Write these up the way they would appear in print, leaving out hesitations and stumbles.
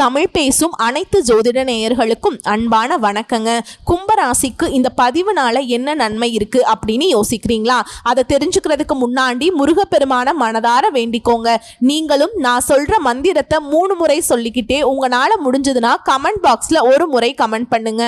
தமிழ் பேசும் அனைத்து ஜோதிட நேயர்களுக்கும் அன்பான வணக்கங்க. கும்பராசிக்கு இந்த பதிவுனால என்ன நன்மை இருக்கு அப்படின்னு யோசிக்கிறீங்களா? அதை தெரிஞ்சுக்கிறதுக்கு முன்னாடி முருகப்பெருமான மனதார வேண்டிக்கோங்க. நீங்களும் நான் சொல்ற மந்திரத்தை 3 முறை சொல்லிக்கிட்டே உங்களால முடிஞ்சதுன்னா கமெண்ட் பாக்ஸ்ல ஒரு முறை கமெண்ட் பண்ணுங்க.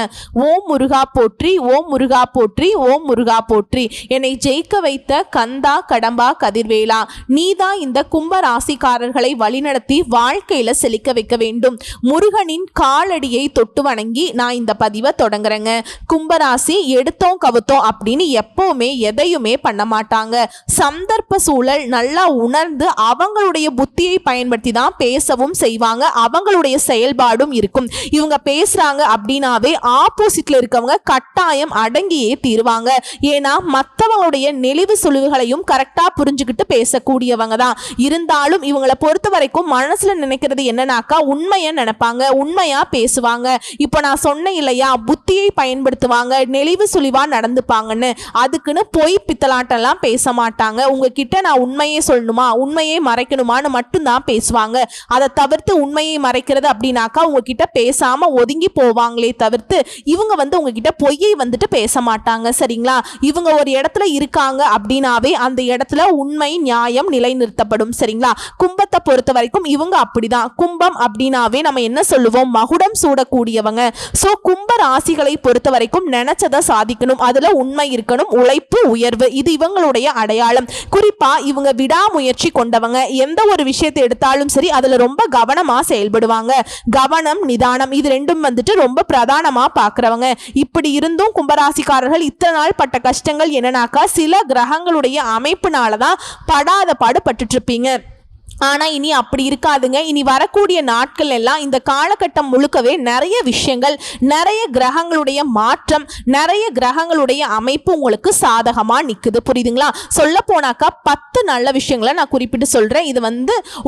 ஓம் முருகா போற்றி, ஓம் முருகா போற்றி, ஓம் முருகா போற்றி. என்னை ஜெயிக்க வைத்த கந்தா கடம்பா கதிர்வேலா, நீதான் இந்த கும்பராசிக்காரர்களை வழிநடத்தி வாழ்க்கையில செழிக்க வைக்க வேண்டும். முருகனின் காலடியை தொட்டு வணங்கி நான் இந்த பதிவை தொடங்குறேங்க. கும்பராசி எடுத்தோம் கவுத்தோம் அப்படின்னு எப்பவுமே எதையுமே பண்ண மாட்டாங்க. சந்தர்ப்ப சூழல் நல்லா உணர்ந்து அவங்களுடைய புத்தியை பயன்படுத்தி தான் பேசவும் செய்வாங்க. அவங்களுடைய செயல்பாடும் இருக்கும். இவங்க பேசுறாங்க அப்படின்னாவே ஆப்போசிட்ல இருக்கவங்க கட்டாயம் அடங்கியே தீருவாங்க. ஏன்னா மற்றவங்களுடைய நெளிவு சுழிவுகளையும் கரெக்டா புரிஞ்சுக்கிட்டு பேசக்கூடியவங்க தான். இருந்தாலும் இவங்களை பொறுத்த வரைக்கும் மனசுல நினைக்கிறது என்னன்னாக்கா உண்மையை நினைப்பாங்க, உண்மையா பேசுவாங்க. இப்போ நான் சொன்னேன் இல்லையா, புத்தியை பயன்படுத்துவாங்க, நெளிவு சுழிவா நடந்துப்பாங்கன்னு. அதுக்குன்னு பொய் பித்தலாட்டெல்லாம் பேச மாட்டாங்க. உங்ககிட்ட நான் உண்மையே சொல்லணுமா, உண்மையை மறைக்கணுமான்னு மட்டும்தான் பேசுவாங்க. அதை தவிர்த்து உண்மையை மறைக்கிறது அப்படின்னாக்கா உங்ககிட்ட பேசாம ஒதுங்கி போவாங்களே தவிர்த்து இவங்க உங்ககிட்ட பொய்யை பேச மாட்டாங்க. சரிங்களா? இவங்க ஒரு இடத்துல இருக்காங்க அப்படின்னாவே அந்த இடத்துல உண்மை நியாயம் நிலைநிறுத்தப்படும். சரிங்களா? கும்பத்தை பொறுத்த வரைக்கும் இவங்க அப்படிதான். கும்பம் அப்படின்னாவே நம்ம என்ன சொல்லுவோம், மகுடம் சூடக்கூடியவங்க. சோ கும்ப ராசிகளை பொறுத்த வரைக்கும் நினைச்சதை சாதிக்கணும், அதுல உண்மை இருக்கணும், உழைப்பு உயர்வு, இது இவங்களுடைய அடையாளம். குறிப்பா இவங்க விடாமுயற்சி கொண்டவங்க. எந்த ஒரு விஷயத்தை எடுத்தாலும் சரி அதுல ரொம்ப கவனமா செயல்படுவாங்க. கவனம் நிதானம் இது ரெண்டும் ரொம்ப பிரதானமா பாக்குறவங்க. இப்படி இருந்தும் கும்பராசிக்காரர்கள் இத்தனை நாள் பட்ட கஷ்டங்கள் என்னன்னாக்கா சில கிரகங்களுடைய அமைப்புனாலதான் படாத பாடு பட்டுட்டு இருப்பீங்க. ஆனா இனி அப்படி இருக்காதுங்க. இனி வரக்கூடிய நாட்கள் எல்லாம் இந்த காலகட்டம் முழுக்கவே நிறைய விஷயங்கள், நிறைய கிரகங்களுடைய மாற்றம், நிறைய கிரகங்களுடைய அமைப்பு உங்களுக்கு சாதகமா நிக்குது. புரியுதுங்களா? சொல்ல போனாக்கா 10 நல்ல விஷயங்களை நான் குறிப்பிட்டு சொல்றேன். இது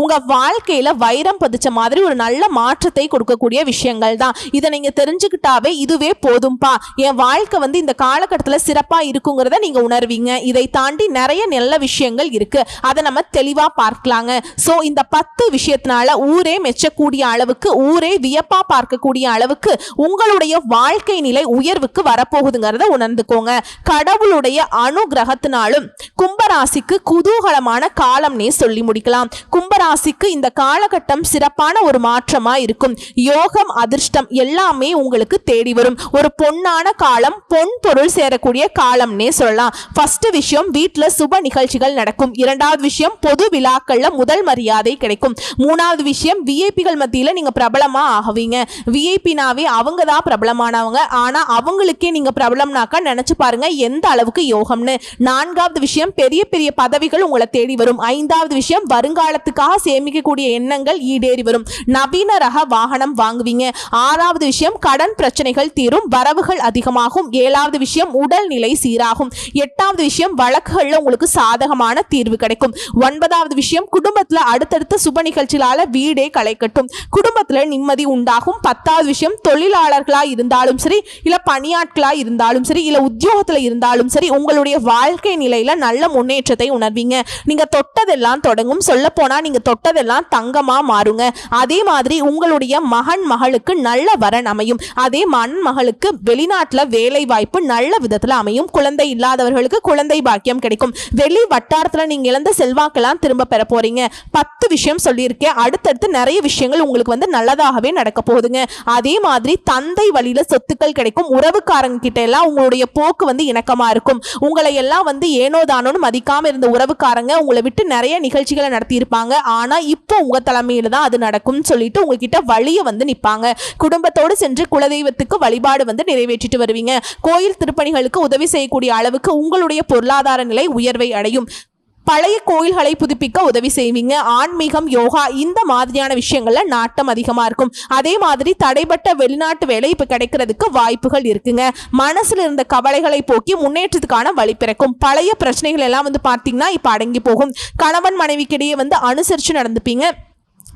உங்க வாழ்க்கையில வைரம் பதிச்ச மாதிரி ஒரு நல்ல மாற்றத்தை கொடுக்கக்கூடிய விஷயங்கள் தான். இதை நீங்க தெரிஞ்சுக்கிட்டாவே இதுவே போதும்பா, என் வாழ்க்கை இந்த காலகட்டத்தில் சிறப்பா இருக்குங்கிறத நீங்க உணர்வீங்க. இதை தாண்டி நிறைய நல்ல விஷயங்கள் இருக்கு, அதை நம்ம தெளிவா பார்க்கலாங்க. சோ இந்த 10 விஷயத்தினால ஊரே மெச்சக்கூடிய அளவுக்கு, ஊரே வியப்பா பார்க்கக்கூடிய அளவுக்கு உங்களுடைய வாழ்க்கை நிலை உயர்வுக்கு வரப்போகுதுங்கிறத உணர்ந்துக்கோங்க. கடவுளுடைய அனுகிரகத்தினாலும் கும்பராசிக்கு குதூகலமான காலம்னே சொல்லி முடிக்கலாம். கும்பராசிக்கு இந்த காலகட்டம் சிறப்பான ஒரு மாற்றமா இருக்கும். யோகம் அதிர்ஷ்டம் எல்லாமே உங்களுக்கு தேடி வரும். ஒரு பொன்னான காலம், பொன் பொருள் சேரக்கூடிய காலம்னே சொல்லலாம். ஃபர்ஸ்ட் விஷயம், வீட்டுல சுப நிகழ்ச்சிகள் நடக்கும். இரண்டாவது விஷயம், பொது விழாக்கள்ல முதல் மரியாதை கிடைக்கும். மூணாவது விஷயம், விஐபிகள் மத்தியில நீங்க பிரபலமா ஆகுவீங்க. விஐபினாவே அவங்க தான் பிரபலமானவங்க. ஆனா அவங்களுக்கே நீங்க பிரபலம்னாக்கா நினைச்சு பாருங்க எந்த அளவுக்கு யோகம்னு. நான்காவது விஷயம், பெரிய பெரிய பதவிகள் உங்களை தேடி வரும். ஐந்தாவது விஷயம், வருங்காலத்துக்காக சேமிக்கக்கூடிய எண்ணங்கள் ஈடேறி வரும். நவீன ரக வாகனம் வாங்குவீங்க. ஆறாவது விஷயம், கடன் பிரச்சனைகள் தீரும், வரவுகள் அதிகமாகும். ஏழாவது விஷயம், உடல்நிலை சீராகும். எட்டாவது விஷயம், வழக்குகள்ல உங்களுக்கு சாதகமான தீர்வு கிடைக்கும். ஒன்பதாவது விஷயம், குடும்பத்துல அடுத்தடுத்த சுப நிகழ்ச்சியால வீடே களை கட்டும், குடும்பத்துல நிம்மதி உண்டாகும். 10வது விஷயம், தொழிலாளர்களா இருந்தாலும் சரி, இல்ல பணியாட்களா இருந்தாலும் சரி, இல்ல உத்தியோகத்துல இருந்தாலும் சரி, உங்களுடைய வாழ்க்கை நிலையில நல்ல முன்னேற்றத்தை உணர்வீங்க. நீங்க தொட்டதெல்லாம் தொடங்கும். சொல்ல போனா நீங்க தொட்டதெல்லாம் தங்கமா மாறுங்க. அதே மாதிரி உங்களுடைய மகன் மகளுக்கு நல்ல வரன் அமையும். அதே மகன் மகளுக்கு வெளிநாட்டுல வேலை வாய்ப்பு நல்ல விதத்துல அமையும். குழந்தை இல்லாதவர்களுக்கு குழந்தை பாக்கியம் கிடைக்கும். வெளி வட்டாரத்துல நீங்க இழந்த செல்வாக்கெல்லாம் திரும்ப பெற போறீங்க. 10 விஷயம் சொல்லியிருக்கேன். அடுத்தடுத்து நிறைய விஷயங்கள் உங்களுக்கு நல்லதாகவே நடக்க போகுதுங்க. அதே மாதிரி தந்தை வழியில சொத்துக்கள் கிடைக்கும். உறவுக்காரங்க கிட்ட எல்லாம் உங்களுடைய போக்கு இணக்கமா இருக்கும். உங்களை எல்லாம் ஏனோ தானோன்னு மதிக்காம இருந்த உறவுக்காரங்க உங்களை விட்டு நிறைய நிகழ்ச்சிகளை நடத்தி இருப்பாங்க. ஆனா இப்போ உங்க தலைமையில தான் அது நடக்கும் சொல்லிட்டு உங்ககிட்ட வழிய நிப்பாங்க. குடும்பத்தோடு சென்று குலதெய்வத்துக்கு வழிபாடு நிறைவேற்றிட்டு வருவீங்க. கோயில் திருப்பணிகளுக்கு உதவி செய்யக்கூடிய அளவுக்கு உங்களுடைய பொருளாதார நிலை உயர்வை அடையும். பழைய கோயில்களை புதுப்பிக்க உதவி செய்வீங்க. ஆன்மீகம், யோகா இந்த மாதிரியான விஷயங்கள்ல நாட்டம் அதிகமா இருக்கும். அதே மாதிரி தடைப்பட்ட வெளிநாட்டு வேலை இப்ப கிடைக்கிறதுக்கு வாய்ப்புகள் இருக்குங்க. மனசுல இருந்த கவலைகளை போக்கி முன்னேற்றத்துக்கான வழி பிறக்கும். பழைய பிரச்சனைகள் எல்லாம் பார்த்தீங்கன்னா இப்ப அடங்கி போகும். கணவன் மனைவிக்கிடையே அனுசரிச்சு நடந்துப்பீங்க.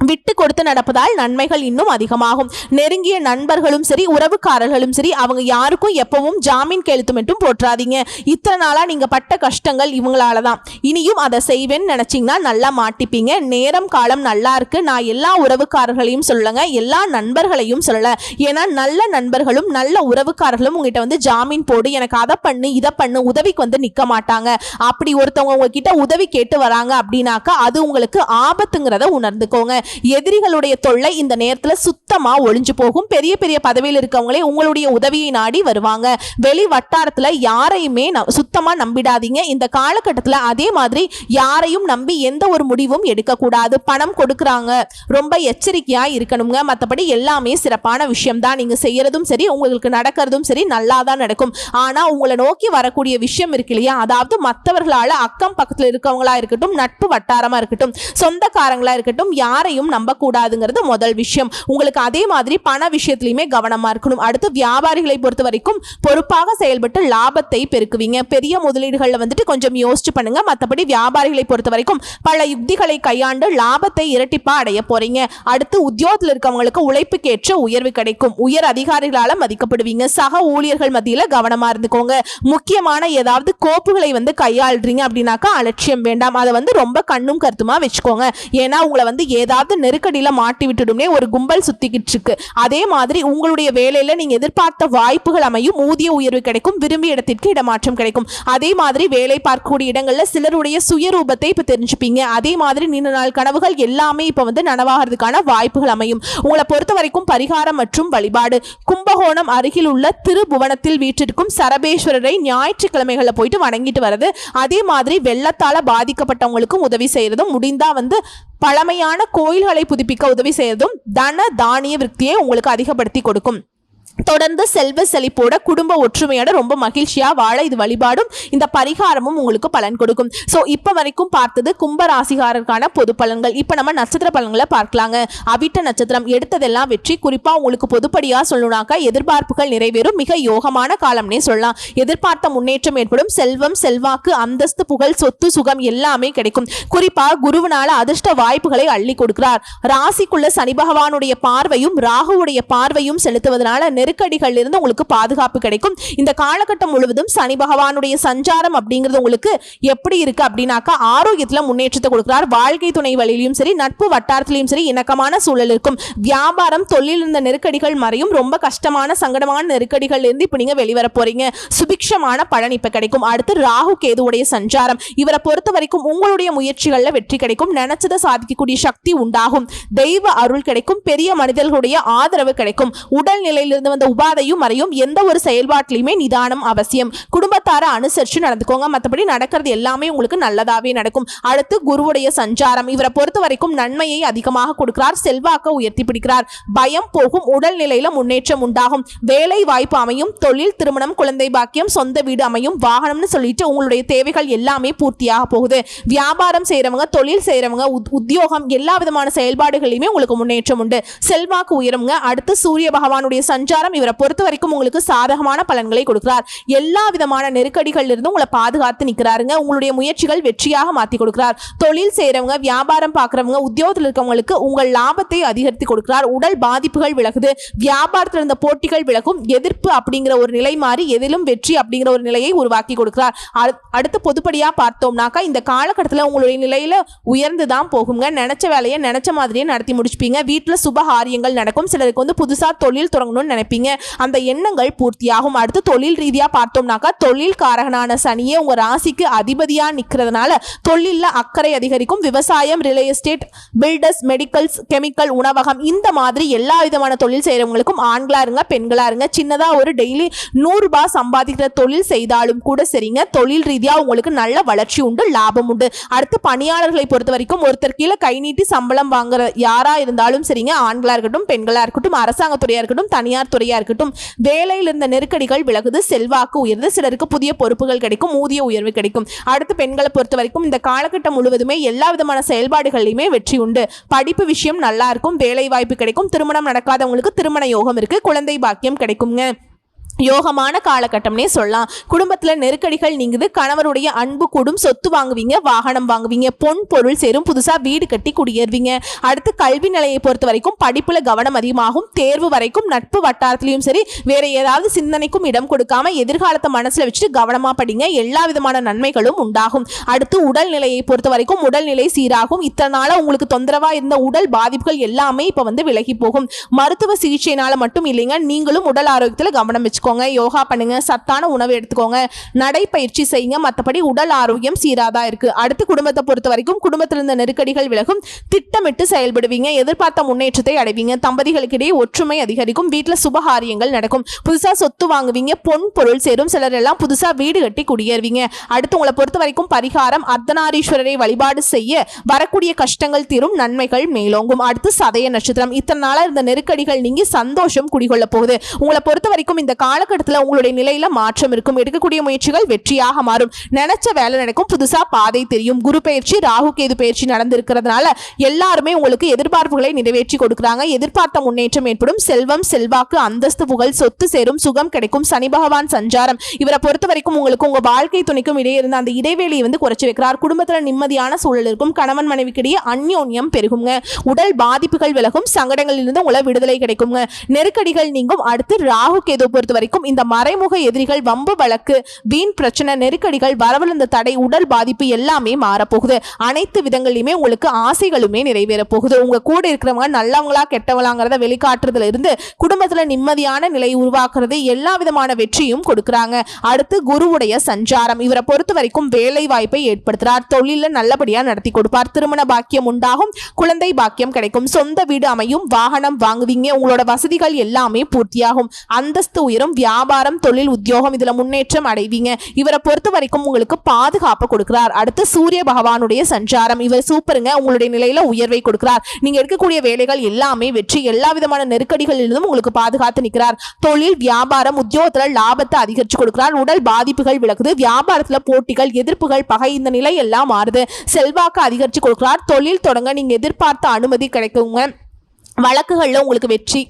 விட்டு கொடுத்து நடப்பதால் நன்மைகள் இன்னும் அதிகமாகும். நெருங்கிய நண்பர்களும் சரி உறவுக்காரர்களும் சரி அவங்க யாருக்கும் எப்பவும் ஜாமீன் கையெழுத்து மட்டும் போட்டுறாதீங்க. இத்தனை நாளா நீங்க பட்ட கஷ்டங்கள் இவங்களால தான். இனியும் அதை செய்வேன்னு நினைச்சீங்கன்னா நல்லா மாட்டிப்பீங்க. நேரம் காலம் நல்லா இருக்கு. நான் எல்லா உறவுக்காரர்களையும் சொல்லலைங்க, எல்லா நண்பர்களையும் சொல்லல. ஏன்னா நல்ல நண்பர்களும் நல்ல உறவுக்காரர்களும் உங்ககிட்ட வந்து ஜாமீன் போடு, எனக்கு அதை பண்ணு இதை பண்ணு, உதவிக்கு வந்து நிக்க மாட்டாங்க. அப்படி ஒருத்தவங்க உங்ககிட்ட உதவி கேட்டு வராங்க அப்படின்னாக்கா அது உங்களுக்கு ஆபத்துங்கிறத உணர்ந்துக்கோங்க. எதிரிகளுடைய தொல்லை இந்த நேரத்துல சுத்தமா ஒளிஞ்சு போகும். பெரிய பெரிய பதவியில் இருக்கவங்களே உங்களுடைய உதவியை நாடி வருவாங்க. வெளி வட்டாரத்துல யாரையுமே சுத்தமா நம்பிடாதீங்க இந்த காலகட்டத்துல. அதே மாதிரி யாரையும் நம்பி எந்த ஒரு முடிவும் எடுக்கக்கூடாது. பணம் கொடுக்கறாங்க, ரொம்ப எச்சரிக்கையா இருக்கணுங்க. மற்றபடி எல்லாமே சிறப்பான விஷயம் தான். நீங்க செய்யறதும் சரி உங்களுக்கு நடக்கிறதும் சரி நல்லா தான் நடக்கும். ஆனா உங்களை நோக்கி வரக்கூடிய விஷயம் இருக்கு இல்லையா, அதாவது மற்றவர்களால அக்கம் பக்கத்துல இருக்கவங்களா இருக்கட்டும், நட்பு வட்டாரமா இருக்கட்டும், சொந்தக்காரங்களா இருக்கட்டும், யாரையும் நம்பக்கூடாதுங்கிறது முதல் விஷயம். உங்களுக்கு அதே மாதிரி பண விஷயத்திலுமே கவனமா இருக்கணும். அடுத்து வியாபாரிகளை பொறுத்த வரைக்கும் பொறுப்பாக செயல்பட்டு லாபத்தை பெருக்குவீங்க. பெரிய முதலீடுகள்ல வந்துட்டு கொஞ்சம் யோசிச்சு பண்ணுங்க. மற்றபடி வியாபாரிகளை பொறுத்த வரைக்கும் பல யுக்திகளை கையாண்டு லாபத்தை இரட்டிப்பா அடைய போறீங்க. அடுத்து உத்தியோகத்தில் இருக்கவங்களுக்கு உழைப்புக்கேற்ற உயர்வு கிடைக்கும். உயர் அதிகாரிகளால மதிக்கப்படுவீங்க. சக ஊழியர்கள் மத்தியில கவனமா இருந்துக்கோங்க. முக்கியமான ஏதாவது கோப்புகளை வந்து கையாளுறீங்க அப்படின்னாக்கா அலட்சியம் வேண்டாம். அதை வந்து ரொம்ப கண்ணும் கருத்துமா வச்சுக்கோங்க. ஏன்னா உங்களை வந்து ஏதாவது நெருக்கடியில மாட்டி விட்டுடும்னே ஒரு கும்பல் சுத்திக்கிட்டு இருக்கு. அதே மாதிரி உங்களுடைய வேலையில நீங்க எதிர்பார்த்த வாய்ப்புகள் அமையும். ஊதிய உயர்வு கிடைக்கும். விரும்பிய இடத்திற்கு இடமாற்றம் கிடைக்கும். அதே மாதிரி வேலை பார்க்கக்கூடிய இடங்கள்ல சிலருடைய சுயரூபத்தை இப்ப தெரிஞ்சுப்பீங்க. அதே மாதிரி நீண்ட நாள் கனவுகள் எல்லாமே இப்ப வந்து நனவாகிறதுக்கான வாய்ப்புகள் அமையும். உங்களை பொறுத்த வரைக்கும் பரிகாரம் மற்றும் வழிபாடு, கும்பகோணம் அருகில் உள்ள திருபுவனத்தில் வீற்றிருக்கும் சரபேஸ்வரரை ஞாயிற்றுக்கிழமைகள்ல போயிட்டு வணங்கிட்டு வர்றது. அதே மாதிரி வெள்ளத்தால பாதிக்கப்பட்டவங்களுக்கும் உதவி செய்யறதும், முடிந்தா வந்து பழமையான கோயில்களை புதுப்பிக்க உதவி செய்யறதும் தன தானிய விருத்தியை உங்களுக்கு அதிகப்படுத்தி கொடுக்கும். தொடர்ந்து செல்வ செழிப்போட குடும்ப ஒற்றுமையோட ரொம்ப மகிழ்ச்சியா வாழ இது வழிபாடும் இந்த பரிகாரமும் உங்களுக்கு பலன் கொடுக்கும். ஸோ இப்போ வரைக்கும் பார்த்தது கும்ப ராசிகாரருக்கான பொது பலன்கள். இப்போ நம்ம நட்சத்திர பலன்களை பார்க்கலாங்க. அவிட்ட நட்சத்திரம் எடுத்ததெல்லாம் வெற்றி. குறிப்பா உங்களுக்கு பொதுப்படியா சொல்லணும்னாக்கா எதிர்பார்ப்புகள் நிறைவேறும். மிக யோகமான காலம்னே சொல்லலாம். எதிர்பார்த்த முன்னேற்றம் ஏற்படும். செல்வம் செல்வாக்கு அந்தஸ்து புகழ் சொத்து சுகம் எல்லாமே கிடைக்கும். குறிப்பா குருவினால அதிர்ஷ்ட வாய்ப்புகளை அள்ளி கொடுக்கிறார். ராசிக்குள்ள சனி பகவானுடைய பார்வையும் ராகுவுடைய பார்வையும் செலுத்துவதனால நெருக்கடிகள் இருந்து உங்களுக்கு பாதுகாப்பு கிடைக்கும். இந்த காலகட்டம் முழுவதும் சனி பகவானுடைய சஞ்சாரம் அப்படிங்கிறது உங்களுக்கு எப்படி இருக்கு அப்படின்னாக்கா ஆரோக்கியத்துல முன்னேற்றத்தை கொடுக்கிறார். வாழ்க்கை துணை வழியிலும் சரி நட்பு வட்டாரத்திலையும் சரி இணக்கமான சூழல் இருக்கும். வியாபாரம் தொழில் இருந்த நெருக்கடிகள் மறையும். ரொம்ப கஷ்டமான சங்கடமான நெருக்கடிகள் இருந்து இப்ப நீங்க வெளிவர போறீங்க. சுபிக்ஷமான பலன் இப்ப கிடைக்கும். அடுத்து ராகு கேதுவுடைய சஞ்சாரம். இவரை பொறுத்த வரைக்கும் உங்களுடைய முயற்சிகள்ல வெற்றி கிடைக்கும். நினைச்சதை சாதிக்கக்கூடிய சக்தி உண்டாகும். தெய்வ அருள் கிடைக்கும். பெரிய மனிதர்களுடைய ஆதரவு கிடைக்கும். உடல் நிலையிலிருந்து வந்த உபாதையும் மறையும். எந்த ஒரு செயல்பாட்டிலுமே நிதானம் அவசியம். குடும்பத்தார அனுசரிச்சு நடந்துக்கோங்க. மற்றபடி நடக்கிறது எல்லாமே உங்களுக்கு நல்லதாவே நடக்கும். அடுத்து குருவுடைய சஞ்சாரம். இவரை பொறுத்த வரைக்கும் நன்மையை அதிகமாக கொடுக்கிறார். செல்வாக்க உயர்த்தி பிடிக்கிறார். பயம் போகும். உடல் நிலையில முன்னேற்றம் உண்டாகும். வேலை வாய்ப்பு அமையும். தொழில் திருமணம் குழந்தை பாக்கியம் சொந்த வீடு அமையும். வாகனம்னு சொல்லிட்டு உங்களுடைய தேவைகள் எல்லாமே பூர்த்தியாக போகுது. வியாபாரம் செய்யறவங்க தொழில் செய்யறவங்க உத்தியோகம் எல்லா விதமான செயல்பாடுகளிலுமே உங்களுக்கு முன்னேற்றம் உண்டு. செல்வாக்கு உயருங்க. அடுத்து சூரிய பகவானுடைய சஞ்சாரம். இவரை பொறுத்த வரைக்கும் உங்களுக்கு சாதகமான பலன்களை கொடுக்கிறார். எல்லா விதமான நெருக்கடிகள் இருந்து உங்களை பாதுகாத்து நிற்கிறாருங்க. உங்களுடைய முயற்சிகள் வெற்றியாக மாற்றி கொடுக்கிறார். தொழில் செய்யறவங்க வியாபாரம் பார்க்கறவங்க உத்தியோகத்தில் இருக்கவங்களுக்கு உங்கள் லாபத்தை அதிகரித்து கொடுக்கிறார். உடல் பாதிப்புகள் விலகுது. வியாபாரத்தில் இருந்த போட்டிகள் விலகும். எதிர்ப்பு அப்படிங்கிற ஒரு நிலை மாறி எதிலும் வெற்றி அப்படிங்கிற ஒரு நிலையை உருவாக்கி கொடுக்கிறார். அடுத்து பொதுப்படியா பார்த்தோம்னாக்கா இந்த காலகட்டத்தில் உங்களுடைய நிலையில உயர்ந்துதான் போகுங்க. நினைச்ச வேலையை நினைச்ச மாதிரியே நடத்தி முடிச்சுப்பீங்க. வீட்டுல சுபகாரியங்கள் நடக்கும். சிலருக்கு வந்து புதுசா தொழில் தொடங்கணும்னு நினைப்பீங்க. அந்த எண்ணங்கள் பூர்த்தியாகும். அடுத்து தொழில் ரீதியா பார்த்தோம்னாக்கா தொழில் காரகனான சனியே உங்க ராசிக்கு அதிபதியா நிக்கிறதுனால தொழில்ல அக்கறை அதிகரிக்கும். விவசாயம் real estate builders medicals chemical உணவகம் இந்த மாதிரி எல்லா விதமான தொழில் செய்யறவங்களுக்கும் ஆண்களா இருங்க பெண்களா இருங்க சின்னதா ஒரு டெய்லி 100 ரூபாய் சம்பாதிக்கிற தொழில் செய்தாலும் கூட சரிங்க. தொழில் ரீதியா உங்களுக்கு நல்ல வளர்ச்சி உண்டு. லாபம் உண்டு. அடுத்து பணியாளர்களை பொறுத்த வரைக்கும் ஒருத்தர் கீழே கை நீட்டி சம்பளம் வாங்குற யாரா இருந்தாலும் சரிங்க. ஆண்களா இருக்கட்டும் பெண்களா இருக்கட்டும் அரசாங்க துறையா இருக்கட்டும் தனியார் துறையா இருக்கட்டும் வேலையில் இருந்த நெருக்கடிகள் விலகுது. செல்வாக்கு உயர்ந்து. சிலருக்கு புதிய பொறுப்புகள் கிடைக்கும். ஊதிய உயர்வு கிடைக்கும். அடுத்து பெண்களை பொறுத்த வரைக்கும் இந்த காலகட்டம் முழுவதுமே எல்லா விதமான செயல்பாடுகளிலுமே வெற்றி உண்டு. படிப்பு விஷயம் நல்லா இருக்கும். வேலை வாய்ப்பு கிடைக்கும். திருமணம் நடக்காதவங்களுக்கு திருமண யோகம் இருக்கு. குழந்தை பாக்கியம் கிடைக்குங்க. யோகமான காலகட்டம்னே சொல்லலாம். குடும்பத்துல நெருக்கடிகள் நீங்குது, கணவருடைய அன்பு கூடும், சொத்து வாங்குவீங்க, வாகனம் வாங்குவீங்க, பொன் பொருள் சேரும், புதுசா வீடு கட்டி குடியேறுவீங்க. அடுத்து கல்வி நிலையை பொறுத்த வரைக்கும் படிப்புல கவனம் அதிகமாகும். தேர்வு வரைக்கும் நட்பு வட்டாரத்திலையும் சரி வேற ஏதாவது சிந்தனைக்கும் இடம் கொடுக்காம எதிர்காலத்தை மனசுல வச்சுட்டு கவனமா படிங்க. எல்லா விதமான நன்மைகளும் உண்டாகும். அடுத்து உடல்நிலையை பொறுத்த வரைக்கும் உடல்நிலை சீராகும். இத்தனை நாளா உங்களுக்கு தொந்தரவா இருந்த உடல் பாதிப்புகள் எல்லாமே இப்ப விலகி போகும். மருத்துவ சிகிச்சையினால மட்டும் இல்லைங்க, நீங்களும் உடல் ஆரோக்கியத்துல கவனம் வச்சுக்கோங்க. யோகா பண்ணுங்க, சத்தான உணவு எடுத்துக்கோங்க, நடைப்பயிற்சி செய்யுங்க. மற்றபடி உடல் ஆரோக்கியம் சீராதா இருக்கு. அடுத்து குடும்பத்தை பொறுத்த வரைக்கும் குடும்பத்தில் இருந்த நெருக்கடிகள் விலகும். திட்டமிட்டு செயல்படுவீங்க, எதிர்பார்த்த முன்னேற்றத்தை அடைவீங்க. தம்பதிகளுக்கிடையே ஒற்றுமை அதிகரிக்கும். வீட்டில் சுபகாரியங்கள் நடக்கும். புதுசா சொத்து வாங்குவீங்க, பொன் பொருள் சேரும். சிலர் எல்லாம் புதுசா வீடு கட்டி குடியேறுவீங்க. அடுத்து உங்களை பொறுத்த வரைக்கும் பரிகாரம் அர்த்தநாரீஸ்வரரை வழிபாடு செய்ய வரக்கூடிய கஷ்டங்கள் தீரும், நன்மைகள் மேலோங்கும். அடுத்து சதய நட்சத்திரம். இத்தனை நாளா இருந்த நெருக்கடிகள் நீங்கி சந்தோஷம் குடிகொள்ள போகுது. உங்களை பொறுத்த வரைக்கும் இந்த காலகட்டத்தில் உங்களுடைய நிலையில மாற்றம் இருக்கும். எடுக்கக்கூடிய முயற்சிகள் வெற்றியாக மாறும். நினைச்ச வேலை நடக்கும். புதுசா பாதை தெரியும். குரு பயிற்சி, ராகு கேது பயிற்சி நடந்திருக்கிறதுனால எல்லாருமே உங்களுக்கு எதிர்பார்ப்புகளை நிறைவேற்றி கொடுக்குறாங்க. எதிர்பார்த்த முன்னேற்றம் ஏற்படும். செல்வம், செல்வாக்கு, அந்தஸ்து, புகழ், சொத்து சேரும், சுகம் கிடைக்கும். சனி பகவான் சஞ்சாரம் இவரை பொறுத்த வரைக்கும் உங்களுக்கு உங்க வாழ்க்கை துணைக்கும் இடையே இருந்த அந்த இடைவெளியை குறைச்சு வைக்கிறார். குடும்பத்துல நிம்மதியான சூழல் இருக்கும். கணவன் மனைவிக்கிடையே அந்யோன்யம் பெருகுங்க. உடல் பாதிப்புகள் விலகும். சங்கடங்களிலிருந்து உங்களை விடுதலை கிடைக்குங்க. நெருக்கடிகள் நீங்கும். அடுத்து ராகு கேது பொறுத்த வரைக்கும் இந்த மறைமுக எதிரிகள், வம்பு வழக்கு, வீண் பிரச்சனை, நெருக்கடிகள், வரவிருந்த தடை, உடல் பாதிப்பு எல்லாமே மாறப்போகுது. அனைத்து விதங்களிலுமே உங்களுக்கு ஆசைகளுமே நிறைவேற போகுது. உங்க கூட இருக்கிறவங்க நல்லவங்களா கெட்டவங்களாங்கிறத வெளிக்காட்டுறதுல இருந்து குடும்பத்துல நிம்மதியான நிலை உருவாக்குறது, எல்லா விதமான வெற்றியும் கொடுக்குறாங்க. அடுத்து குருவுடைய சஞ்சாரம் இவரை பொறுத்த வரைக்கும் வேலை வாய்ப்பை ஏற்படுத்துறார். தொழில நல்லபடியா நடத்தி கொடுப்பார். திருமண பாக்கியம் உண்டாகும். குழந்தை பாக்கியம் கிடைக்கும். சொந்த வீடு அமையும். வாகனம் வாங்குவீங்க. உங்களோட வசதிகள் எல்லாமே பூர்த்தியாகும். அந்தஸ்து உயரும். வியாபாரம், தொழில், உத்தியோகம் இதுல முன்னேற்றம் அடைவீங்க. இவரை பொறுத்த வரைக்கும் உங்களுக்கு பாதுகாப்பு கொடுக்கிறார். அடுத்து சூரிய பகவானுடைய சஞ்சாரம் இவர் சூப்பருங்க. உங்களுடைய நிலையில உயர்வை கொடுக்கிறார். நீங்க எடுக்கக்கூடிய வேலைகள் எல்லாமே வெற்றி. எல்லா விதமான நெருக்கடிகளிலிருந்தும் உங்களுக்கு பாதுகாத்து நிற்கிறார். தொழில், வியாபாரம், உத்தியோகத்துல லாபத்தை அதிகரிச்சு கொடுக்கிறார். உடல் பாதிப்புகள் விலகுது. வியாபாரத்துல போட்டிகள், எதிர்ப்புகள், பகை இந்த நிலை எல்லாம் மாறுது. செல்வாக்கு அதிகரிச்சு கொடுக்கிறார். தொழில் தொடங்க நீங்க எதிர்பார்த்த அனுமதி கிடைக்குங்க. வழக்குகள்ல உங்களுக்கு வெற்றி.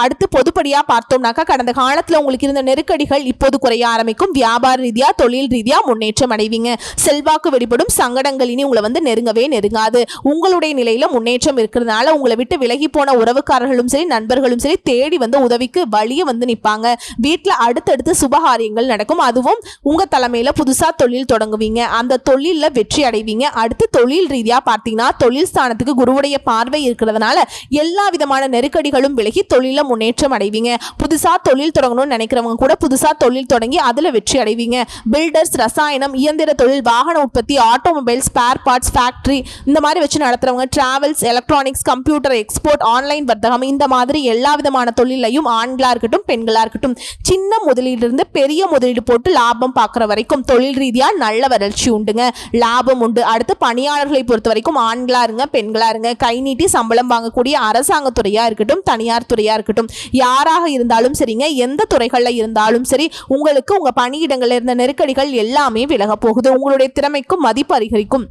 அடுத்து பொதுப்படியா பார்த்தோம்னாக்கா கடந்த காலத்துல உங்களுக்கு இருந்த நெருக்கடிகள் இப்போது குறைய ஆரம்பிக்கும். வியாபார ரீதியா, தொழில் ரீதியா முன்னேற்றம் அடைவீங்க. செல்வாக்கு வெளிப்படும். சங்கடங்கள் இனி உங்களை நெருங்கவே நெருங்காது. உங்களுடைய நிலையில முன்னேற்றம் இருக்கிறதுனால உங்களை விட்டு விலகி போன உறவுக்காரர்களும் சரி, நண்பர்களும் சரி தேடி உதவிக்கு வழிய நிற்பாங்க. வீட்டுல அடுத்தடுத்து சுபகாரியங்கள் நடக்கும். அதுவும் உங்க தலைமையில புதுசா தொழில் தொடங்குவீங்க. அந்த தொழில வெற்றி அடைவீங்க. அடுத்து தொழில் ரீதியா பார்த்தீங்கன்னா தொழில் ஸ்தானத்துக்கு குருவுடைய பார்வை இருக்கிறதுனால எல்லா விதமான நெருக்கடிகளும் விலகி தொழில முன்னேற்றம் அடைவீங்க. புதுசா தொழில் தொடங்கணும்னு நினைக்கிறவங்க கூட புதுசா தொழில் தொடங்கி அதுல வெற்றி அடைவீங்க. பில்டர்ஸ், ரசாயனம், இயந்திர தொழில், வாகன உற்பத்தி, ஆட்டோமொபைல், ஸ்பேர் பார்ட்ஸ், ஃபேக்டரி இந்த மாதிரி வச்சு நடத்துறவங்க, travels, electronics, computer, export, online வர்த்தகம் இந்த மாதிரி எல்லா விதமான தொழிலையும் ஆண்களா இருக்கட்டும் பெண்களா இருக்கட்டும் சின்ன முதலீடு இருந்து பெரிய முதலீடு போட்டு லாபம் பார்க்குற வரைக்கும் தொழில் ரீதியா நல்ல வளர்ச்சி உண்டுங்க. லாபம் உண்டு. அடுத்து பணியாளர்களை பொறுத்த வரைக்கும் ஆண்களா இருங்க பெண்களா இருங்க, கை நீட்டி சம்பளம் வாங்கக்கூடிய அரசாங்க துறையா இருக்கட்டும் தனியார் துறையா இருக்கட்டும் யாராக இருந்தாலும் சரிங்க, எந்த துறைகள்ல இருந்தாலும் சரி உங்களுக்கு உங்க பணியிடங்கள்ல இருந்த நெருக்கடிகள் எல்லாமே விலக போகுது. உங்களுடைய திறமைக்கும் மதிப்பு அதிகரிக்கும்.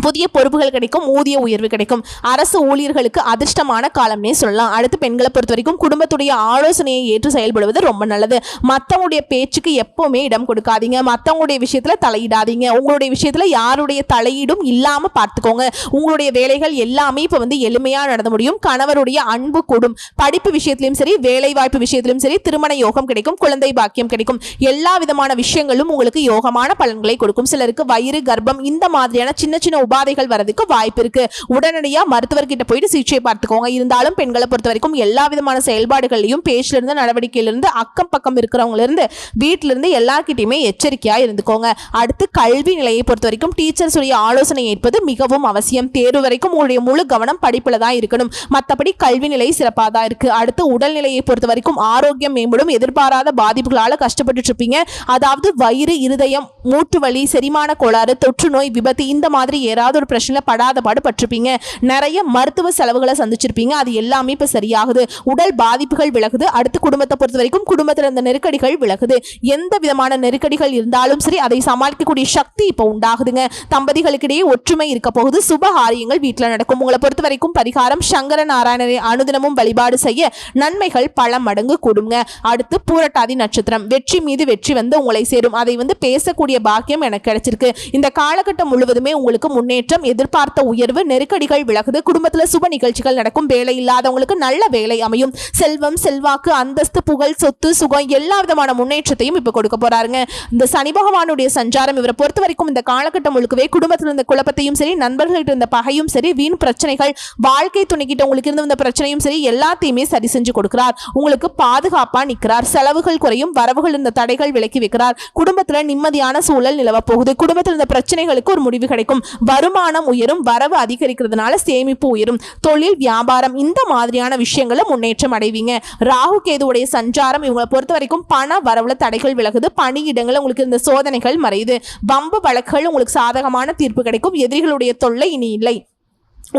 புதிய பொறுப்புகள் கிடைக்கும். ஊதிய உயர்வு கிடைக்கும். அரசு ஊழியர்களுக்கு அதிர்ஷ்டமான காலம்னே சொல்லலாம். அடுத்து பெண்களை பொறுத்த வரைக்கும் குடும்பத்துடைய ஆலோசனையை ஏற்று செயல்படுவது ரொம்ப நல்லது. மற்றவங்களுடைய பேச்சுக்கு எப்பவுமே இடம் கொடுக்காதீங்க. மற்றவங்களுடைய விஷயத்துல தலையிடாதீங்க. உங்களுடைய விஷயத்துல யாருடைய தலையீடும் இல்லாம பார்த்துக்கோங்க. உங்களுடைய வேலைகள் எல்லாமே இப்ப எளிமையா நடந்து முடியும். கணவருடைய அன்பு கூடும். படிப்பு விஷயத்திலும் சரி, வேலை வாய்ப்பு விஷயத்திலும் சரி, திருமண யோகம் கிடைக்கும். குழந்தை பாக்கியம் கிடைக்கும். எல்லா விதமான விஷயங்களும் உங்களுக்கு யோகமான பலன்களை கொடுக்கும். சிலருக்கு வயிறு, கர்ப்பம் இந்த மாதிரியான சின்ன சின்ன உபாதைகள் வரதுக்கு வாய்ப்பு இருக்கு. உடனடியா மருத்துவர்கிட்ட போயிட்டு சிகிச்சை பார்த்துக்கோங்க. இருந்தாலும் பெண்களை பொறுத்த வரைக்கும் எல்லா விதமான செயல்பாடுகளையும் பேச்சில இருந்து நடவடிக்கையில இருந்து அக்கம் பக்கம் இருக்கிறவங்க இருந்து வீட்டில இருந்து எல்லார்கிட்டயுமே எச்சரிக்கையா இருந்துக்கோங்க. அடுத்து கல்வி நிலையை பொறுத்த வரைக்கும் டீச்சர்ஸ் உடைய ஆலோசனை ஏற்பது மிகவும் அவசியம். தேர்வு வரைக்கும் உங்களுடைய முழு கவனம் படிப்புல தான் இருக்கணும். மற்றபடி கல்வி நிலை சிறப்பாக தான் இருக்கு. அடுத்து உடல்நிலையை பொறுத்த வரைக்கும் ஆரோக்கியம் மேம்படும். எதிர்பாராத பாதிப்புகளால கஷ்டப்பட்டு இருப்பீங்க. அதாவது வயிறு, இருதயம், மூட்டு வலி, செரிமான கோளாறு, தொற்று நோய், விபத்து இந்த மாதிரி ஏறாத ஏதாவது ஒரு பிரச்சனை படாத பாடு பட்டிருப்பீங்க. நிறைய மருத்துவ செலவுகளை சந்திச்சிருப்பீங்க. அது எல்லாமே இப்ப சரியாகுது. உடல் பாதிப்புகள் விலகுது. அடுத்து குடும்பத்தை பொறுத்த வரைக்கும் குடும்பத்தில் இருந்த நெருக்கடிகள் விலகுது. எந்த விதமான நெருக்கடிகள் இருந்தாலும் சரி அதை சமாளிக்கக்கூடிய சக்தி இப்ப உண்டாகுதுங்க. தம்பதிகளுக்கிடையே ஒற்றுமை இருக்க போகுது. சுபகாரியங்கள் வீட்டில் நடக்கும். உங்களை பொறுத்த வரைக்கும் பரிகாரம் சங்கர நாராயணரை அனுதினமும் வழிபாடு செய்ய நன்மைகள் பல மடங்கு கூடுங்க. அடுத்து பூரட்டாதி நட்சத்திரம். வெற்றி மீது வெற்றி வந்து உங்களை சேரும். அதை பேசக்கூடிய பாக்கியம் எனக்கு கிடைச்சிருக்கு. இந்த காலகட்டம் முழுவதுமே உங்களுக்கு முன்னேற்றம், எதிர்பார்த்த உயர்வு, நெருக்கடிகள் விலகுது. குடும்பத்தில் சுப நிகழ்ச்சிகள் நடக்கும். வேலை இல்லாதவங்களுக்கு நல்ல வேலை அமையும். செல்வம், செல்வாக்கு, அந்தஸ்து, புகழ், சொத்து, சுகம் எல்லா விதமான முன்னேற்றத்தையும் இப்ப கொடுக்க போறாருங்க. இந்த சனி பகவானுடைய சஞ்சாரம் இவரை பொறுத்த வரைக்கும் இந்த காலகட்டம் முழுக்கவே குடும்பத்தில் இருந்த குழப்பத்தையும் சரி, நண்பர்கள்ட்ட இருந்த பகையும் சரி, வீண் பிரச்சனைகள், வாழ்க்கை துணைக்கிட்ட உங்களுக்கு இருந்த பிரச்சனையும் சரி எல்லாத்தையுமே சரி செஞ்சு கொடுக்கிறார். உங்களுக்கு பாதுகாப்பா நிற்கிறார். செலவுகள் குறையும். வரவுகள் இருந்த தடைகள் விலக்கி வைக்கிறார். குடும்பத்துல நிம்மதியான சூழல் நிலவ போகுது. குடும்பத்தில் இருந்த பிரச்சனைகளுக்கு ஒரு முடிவு கிடைக்கும். வருமானம் உயரும். வரவு அதிகரிக்கிறதுனால சேமிப்பு உயரும். தொழில், வியாபாரம் இந்த மாதிரியான விஷயங்கள முன்னேற்றம் அடைவீங்க. ராகு கேதுவுடைய சஞ்சாரம் இவங்களை பொறுத்த வரைக்கும் பண வரவுல தடைகள் விலகுது. பணியிடங்கள் உங்களுக்கு இருந்த சோதனைகள் மறையுது. வம்பு வழக்குகள் உங்களுக்கு சாதகமான தீர்ப்பு கிடைக்கும். எதிரிகளுடைய தொல்லை இனி இல்லை.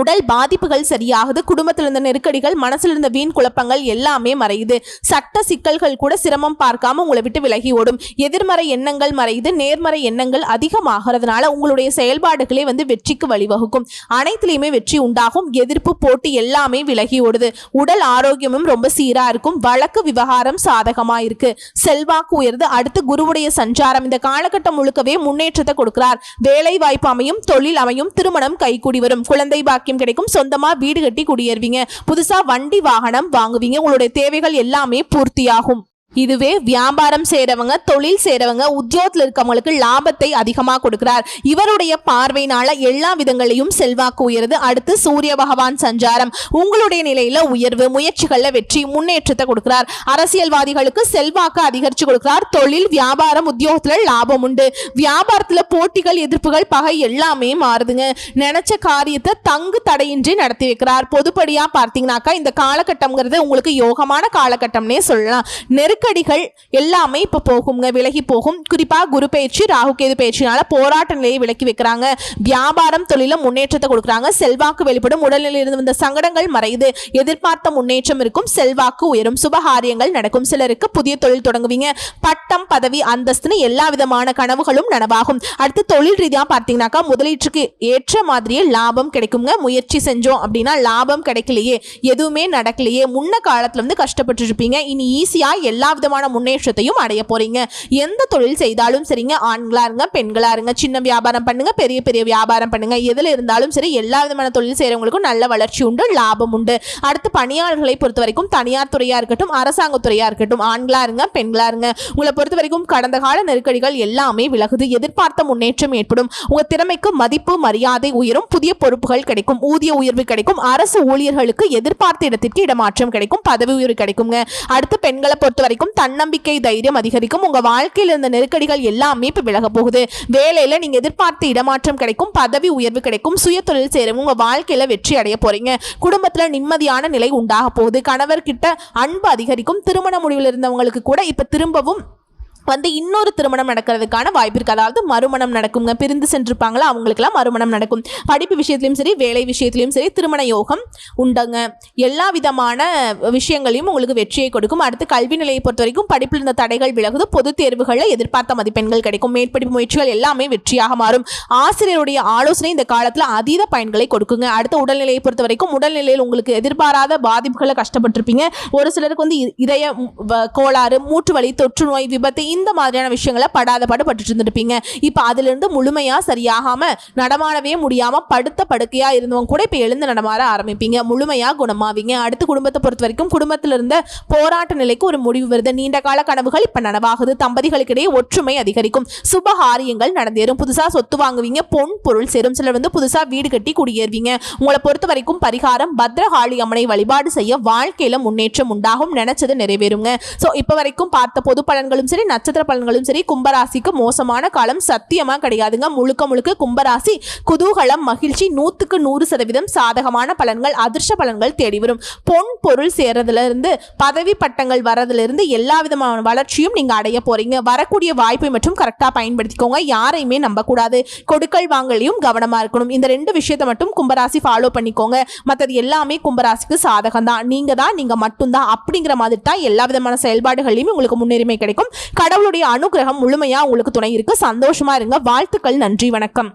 உடல் பாதிப்புகள் சரியாகுது. குடும்பத்தில் இருந்த நெருக்கடிகள், மனசில் இருந்த வீண் குழப்பங்கள் எல்லாமே மறையுது. சட்ட சிக்கல்கள் கூட சிரமம் பார்க்காம உங்களை விட்டு விலகி ஓடும். எதிர்மறை எண்ணங்கள் மறையுது. நேர்மறை எண்ணங்கள் அதிகமாகிறதுனால உங்களுடைய செயல்பாடுகளே வெற்றிக்கு வழிவகுக்கும். அனைத்திலையுமே வெற்றி உண்டாகும். எதிர்ப்பு, போட்டி எல்லாமே விலகி ஓடுது. உடல் ஆரோக்கியமும் ரொம்ப சீரா இருக்கும். வழக்கு விவகாரம் சாதகமா இருக்கு. செல்வாக்கு உயர்ந்து. அடுத்து குருவுடைய சஞ்சாரம் இந்த காலகட்டம் முழுக்கவே முன்னேற்றத்தை கொடுக்கிறார். வேலை வாய்ப்பு அமையும். தொழில் அமையும். திருமணம் கைகூடி வரும். குழந்தை பாக்கியம் கிடைக்கும். சொந்தமா வீடு கட்டி குடியேறுவீங்க. புதுசா வண்டி வாகனம் வாங்குவீங்க. உங்களுடைய தேவைகள் எல்லாமே பூர்த்தியாகும். இதுவே வியாபாரம் செய்றவங்க, தொழில் செய்றவங்க, உத்தியோகத்தில் இருக்கவங்களுக்கு லாபத்தை அதிகமாக கொடுக்கிறார். இவருடைய பார்வையினால எல்லா விதங்களையும் செல்வாக்கு உயருது. அடுத்து சூரிய பகவான் சஞ்சாரம் உங்களுடைய நிலையில உயர்வு, முயற்சிகள்ல வெற்றி, முன்னேற்றத்தை கொடுக்கிறார். அரசியல்வாதிகளுக்கு செல்வாக்கு அதிகரிச்சு கொடுக்கிறார். தொழில், வியாபாரம், உத்தியோகத்துல லாபம் உண்டு. வியாபாரத்துல போட்டிகள், எதிர்ப்புகள், பகை எல்லாமே மாறுதுங்க. நினைச்ச காரியத்தை தங்கு தடையின்றி நடத்தி வைக்கிறார். பொதுப்படியா பார்த்தீங்கன்னாக்கா இந்த காலகட்டம்ங்கிறது உங்களுக்கு யோகமான காலகட்டம்னே சொல்லலாம். நெருக்கடிகள் எல்லாமே இப்ப போகுங்க, விலகி போகும். குறிப்பா குரு பயிற்சி, ராகு கேது பயிற்சினால போராட்ட நிலையை விலக்கி வைக்கிறாங்க. வியாபாரம், தொழில முன்னேற்றத்தை கொடுக்குறாங்க. செல்வாக்கு வெளிப்படும். உடல்நிலையில் இருந்து வந்த சங்கடங்கள் மறையுது. எதிர்பார்த்த முன்னேற்றம் இருக்கும். செல்வாக்கு உயரும். சுபகாரியங்கள் நடக்கும். சிலருக்கு புதிய தொழில் தொடங்குவீங்க. பட்டம், பதவி, அந்தஸ்துன்னு எல்லா விதமான கனவுகளும் நனவாகும். அடுத்து தொழில் ரீதியா பார்த்தீங்கன்னாக்கா முதலீட்டுக்கு ஏற்ற மாதிரியே லாபம் கிடைக்குங்க. முயற்சி செஞ்சோம் அப்படின்னா லாபம் கிடைக்கலையே, எதுவுமே நடக்கலையே, முன்ன காலத்துல கஷ்டப்பட்டு இருப்பீங்க. இனி ஈஸியா எல்லா விதமான முன்னேற்றத்தையும் அடைய போறீங்க. எந்த தொழில் செய்தாலும் சரிங்க, ஆண்களா இருங்க, பெண்களா இருங்க, சின்ன வியாபாரம் பண்ணுங்க, பெரிய பெரிய வியாபாரம் பண்ணுங்க, எதுல இருந்தாலும் சரி எல்லா விதமான தொழில் செய்யறவங்களுக்கும் நல்ல வளர்ச்சி உண்டு, லாபம் உண்டு. அடுத்து பணியாளர்களை பொறுத்த வரைக்கும் தனியார் துறையா இருக்கட்டும், அரசாங்க துறையா இருக்கட்டும், ஆண்களா இருங்க, பெண்களா இருங்க, உங்களை பொறுத்த வரைக்கும் கடந்த கால நெருக்கடிகள் எல்லாமே விலகுது. எதிர்பார்த்த முன்னேற்றம் ஏற்படும். உங்க திறமைக்கு மதிப்பு, மரியாதை உயரும். புதிய பொறுப்புகள் கிடைக்கும். ஊதிய உயர்வு கிடைக்கும். அரசு ஊழியர்களுக்கு எதிர்பார்த்த இடத்திற்கு இடமாற்றம் கிடைக்கும். பதவி உயர்வு கிடைக்குங்க. அடுத்து பெண்களை பொறுத்த வரைக்கும் தன்னம்பிக்கை, தைரியம் அதிகரிக்கும். உங்க வாழ்க்கையில் இருந்த நெருக்கடிகள் எல்லாமே இப்ப விலக போகுது. வேலையில நீங்க எதிர்பார்த்த இடமாற்றம் கிடைக்கும். பதவி உயர்வு கிடைக்கும். சுய தொழில் செய்யறவங்க உங்க வாழ்க்கையில வெற்றி அடைய போறீங்க. குடும்பத்துல நிம்மதியான நிலை உண்டாக போகுது. கணவர்கிட்ட அன்பு அதிகரிக்கும். திருமண முடிவில் இருந்தவங்களுக்கு கூட இப்ப திரும்பவும் இன்னொரு திருமணம் நடக்கிறதுக்கான வாய்ப்பு இருக்கு. அதாவது மறுமணம் நடக்குங்க. பிரிந்து சென்றிருப்பாங்களா அவங்களுக்கெல்லாம் மறுமணம் நடக்கும். படிப்பு விஷயத்திலையும் சரி, வேலை விஷயத்திலையும் சரி திருமண யோகம் உண்டுங்க. எல்லா விதமான விஷயங்களையும் உங்களுக்கு வெற்றியை கொடுக்கும். அடுத்து கல்வி நிலையை பொறுத்த வரைக்கும் படிப்பில் இருந்த தடைகள் விலகுது. பொது தேர்வுகளில் எதிர்பார்த்த மதிப்பெண்கள் கிடைக்கும். மேற்படிப்பு முயற்சிகள் எல்லாமே வெற்றியாக மாறும். ஆசிரியருடைய ஆலோசனை இந்த காலத்தில் அதீத பயன்களை கொடுக்குங்க. அடுத்த உடல்நிலையை பொறுத்த வரைக்கும் உடல்நிலையில் உங்களுக்கு எதிர்பாராத பாதிப்புகளை கஷ்டப்பட்டிருப்பீங்க. ஒரு சிலருக்கு இதய கோளாறு, மூட்டு வலி, தொற்று நோய், விபத்து இந்த மாதிரியான விஷயங்களை படாத பாடுபட்டு இருந்திருப்பீங்க. இப்ப அதுல இருந்து முழுமையா சரியாகாம நடமாடவே முடியாம படுத்த படுக்கையா இருந்தவங்க கூட இப்ப எழுந்து நடமாட ஆரம்பிப்பீங்க. முழுமையா குணமாவீங்க. அடுத்து குடும்பத்தை பொறுத்த வரைக்கும் குடும்பத்தில இருந்த போராட்ட நிலைக்கு ஒரு முடிவு வருது. நீண்ட கால கனவுகள் இப்ப நனவாகுது. தம்பதிகளுக்கிடையே ஒற்றுமை அதிகரிக்கும். சுபகாரியங்கள் நடந்தேறும். புதுசா சொத்து வாங்குவீங்க. பொன் பொருள் சேரும். சிலர் புதுசா வீடு கட்டி குடியேறுவீங்க. உங்களை பொறுத்த வரைக்கும் பரிகாரம் பத்ரகாளி அம்மனை வழிபாடு செய்ய வாழ்க்கையில முன்னேற்றம் உண்டாகும். நினைச்சது நிறைவேறுங்க. சோ இப்ப வரைக்கும் பார்த்த பொது பலன்களும் சரி, நட்சத்திர பலன்களும் சரி கும்பராசிக்கு மோசமான காலம் சத்தியமா கிடையாதுங்க. முழுக்க முழுக்க கும்பராசி குதூகலம், மகிழ்ச்சி, 100% சாதகமான பலன்கள், அதிர்ஷ்ட பலன்கள் தேடி வரும். பொன் பொருள் சேர்றதுல இருந்து பதவி பட்டங்கள் வரதுல இருந்து எல்லா விதமான வளர்ச்சியும் நீங்க அடைய போறீங்க. வரக்கூடிய வாய்ப்பை மற்றும் கரெக்டா பயன்படுத்திக்கோங்க. யாரையுமே நம்ப கூடாது. கொடுக்கல் வாங்கலையும் கவனமா இருக்கணும். இந்த 2 விஷயத்தை மட்டும் கும்பராசி ஃபாலோ பண்ணிக்கோங்க. மற்றது எல்லாமே கும்பராசிக்கு சாதகம் தான். நீங்க மட்டும்தான் அப்படிங்கிற மாதிரி தான் எல்லா விதமான செயல்பாடுகளையும் உங்களுக்கு முன்னுரிமை கிடைக்கும். கடவுளுடைய அனுகிரகம் முழுமையா உங்களுக்கு துணை இருக்கு. சந்தோஷமா இருங்க. வாழ்த்துக்கள். நன்றி. வணக்கம்.